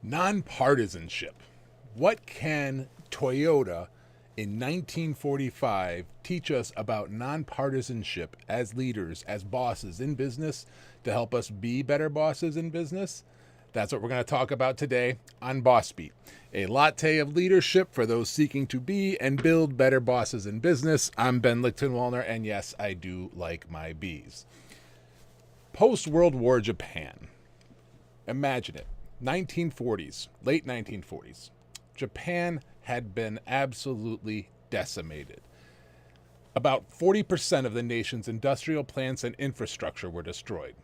Nonpartisanship. What can Toyota in 1945 teach us about nonpartisanship as leaders, as bosses in business to help us be better bosses in business? That's what we're going to talk about today on Boss Beat, a latte of leadership for those seeking to be and build better bosses in business. I'm Ben Lichtenwallner, and yes, I do like my bees. Post-World War Japan. Imagine it. 1940s, late 1940s. Japan had been absolutely decimated. About 40% of the nation's industrial plants and infrastructure were destroyed.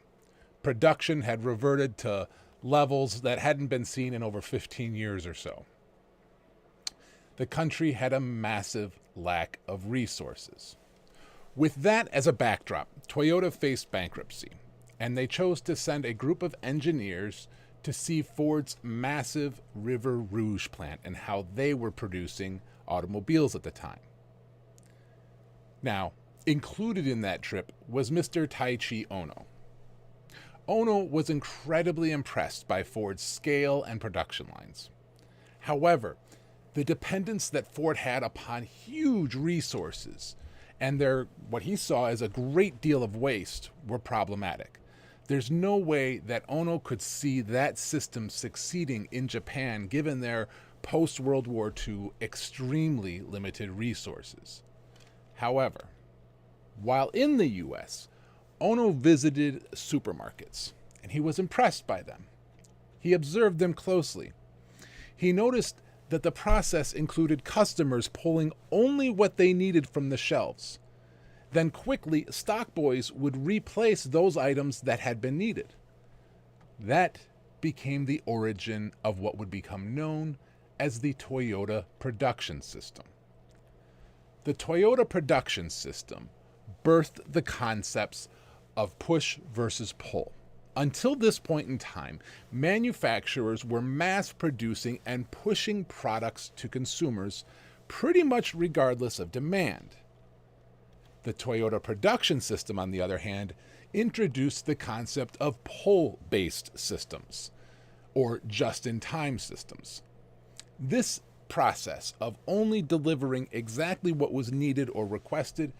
Production had reverted to levels that hadn't been seen in over 15 years or so. The country had a massive lack of resources. With that as a backdrop, Toyota faced bankruptcy, and they chose to send a group of engineers to see Ford's massive River Rouge plant and how they were producing automobiles at the time. Now, included in that trip was Mr. Taichii Ohno. Ohno was incredibly impressed by Ford's scale and production lines. However, the dependence that Ford had upon huge resources and what he saw as a great deal of waste were problematic. There's no way that Ohno could see that system succeeding in Japan given their post-World War II extremely limited resources. However, while in the US, Ohno visited supermarkets, and he was impressed by them. He observed them closely. He noticed that the process included customers pulling only what they needed from the shelves. Then quickly, stock boys would replace those items that had been needed. That became the origin of what would become known as the Toyota production system. The Toyota production system birthed the concepts of push versus pull. Until this point in time, manufacturers were mass producing and pushing products to consumers pretty much regardless of demand. The Toyota production system, on the other hand, introduced the concept of pull-based systems, or just-in-time systems. This process of only delivering exactly what was needed or requested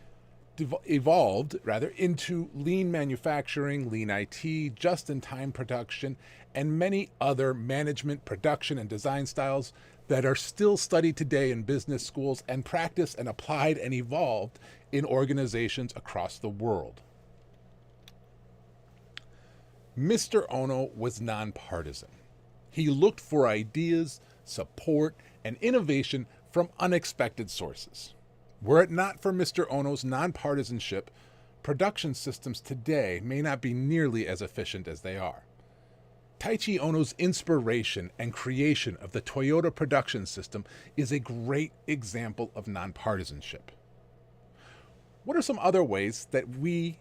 evolved into lean manufacturing, lean IT, just-in-time production, and many other management, production, and design styles that are still studied today in business schools and practiced and applied and evolved in organizations across the world. Mr. Ohno was nonpartisan. He looked for ideas, support, and innovation from unexpected sources. Were it not for Mr. Ohno's nonpartisanship, production systems today may not be nearly as efficient as they are. Taichii Ohno's inspiration and creation of the Toyota production system is a great example of nonpartisanship. What are some other ways that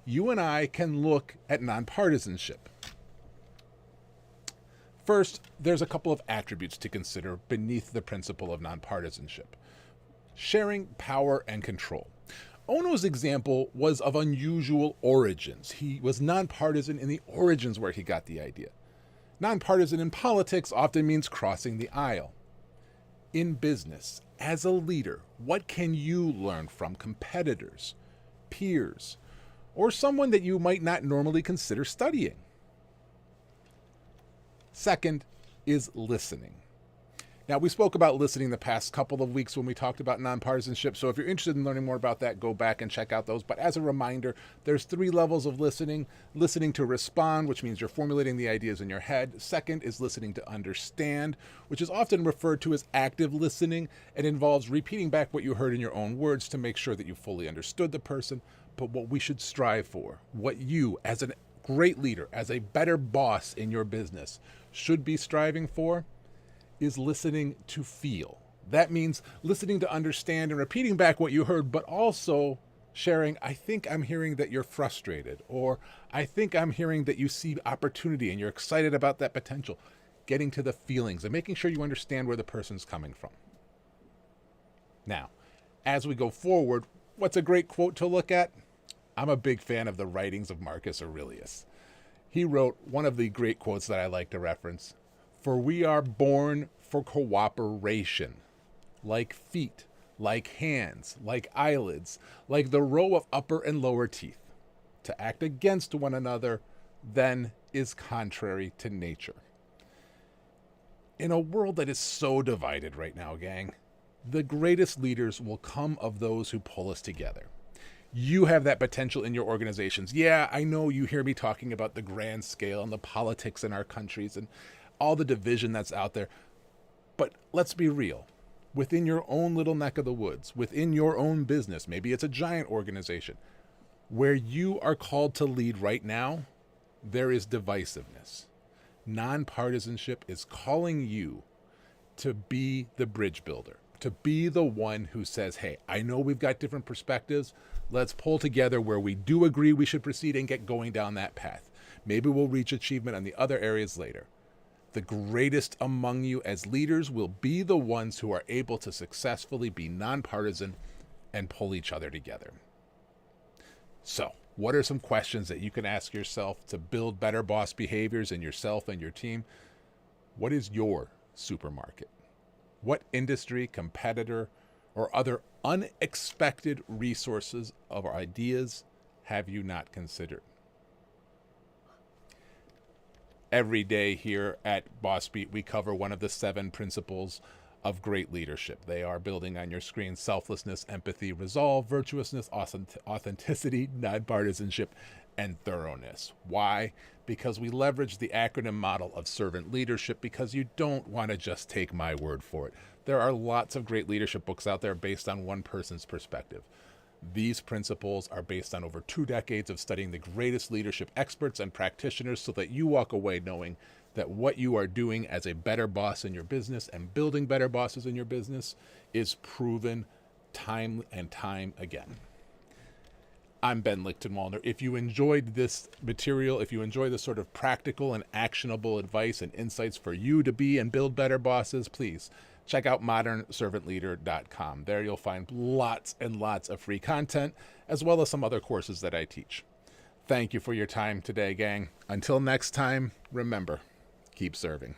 you and I, can look at nonpartisanship? First, there's a couple of attributes to consider beneath the principle of nonpartisanship. Sharing power and control. Ohno's example was of unusual origins. He was nonpartisan in the origins where he got the idea. Nonpartisan in politics often means crossing the aisle. In business, as a leader, what can you learn from competitors, peers, or someone that you might not normally consider studying? Second is listening. Now, we spoke about listening the past couple of weeks when we talked about nonpartisanship, so if you're interested in learning more about that, go back and check out those. But as a reminder, there's 3 levels of listening. Listening to respond, which means you're formulating the ideas in your head. Second is listening to understand, which is often referred to as active listening. It involves repeating back what you heard in your own words to make sure that you fully understood the person. But what we should strive for, what you, as a great leader, as a better boss in your business, should be striving for, is listening to feel. That means listening to understand and repeating back what you heard, but also sharing, I think I'm hearing that you're frustrated, or I think I'm hearing that you see opportunity and you're excited about that potential. Getting to the feelings and making sure you understand where the person's coming from. Now, as we go forward, what's a great quote to look at? I'm a big fan of the writings of Marcus Aurelius. He wrote one of the great quotes that I like to reference. For we are born for cooperation, like feet, like hands, like eyelids, like the row of upper and lower teeth. To act against one another, then, is contrary to nature. In a world that is so divided right now, gang, the greatest leaders will come of those who pull us together. You have that potential in your organizations. Yeah, I know you hear me talking about the grand scale and the politics in our countries and all the division that's out there. But let's be real. Within your own little neck of the woods, within your own business, maybe it's a giant organization, where you are called to lead right now, there is divisiveness. Nonpartisanship is calling you to be the bridge builder, to be the one who says, hey, I know we've got different perspectives. Let's pull together where we do agree we should proceed and get going down that path. Maybe we'll reach achievement on the other areas later. The greatest among you as leaders will be the ones who are able to successfully be nonpartisan and pull each other together. So, what are some questions that you can ask yourself to build better boss behaviors in yourself and your team? What is your supermarket? What industry, competitor, or other unexpected resources of ideas have you not considered? Every day here at Boss Beat, we cover one of the 7 principles of great leadership. They are building on your screen: selflessness, empathy, resolve, virtuousness, authenticity, nonpartisanship, and thoroughness. Why? Because we leverage the acronym model of servant leadership, because you don't want to just take my word for it. There are lots of great leadership books out there based on one person's perspective. These principles are based on over 2 decades of studying the greatest leadership experts and practitioners, so that you walk away knowing that what you are doing as a better boss in your business and building better bosses in your business is proven time and time again. I'm Ben Lichtenwalder. If you enjoyed this material, if you enjoy this sort of practical and actionable advice and insights for you to be and build better bosses, please check out modernservantleader.com. There you'll find lots and lots of free content, as well as some other courses that I teach. Thank you for your time today, gang. Until next time, remember, keep serving.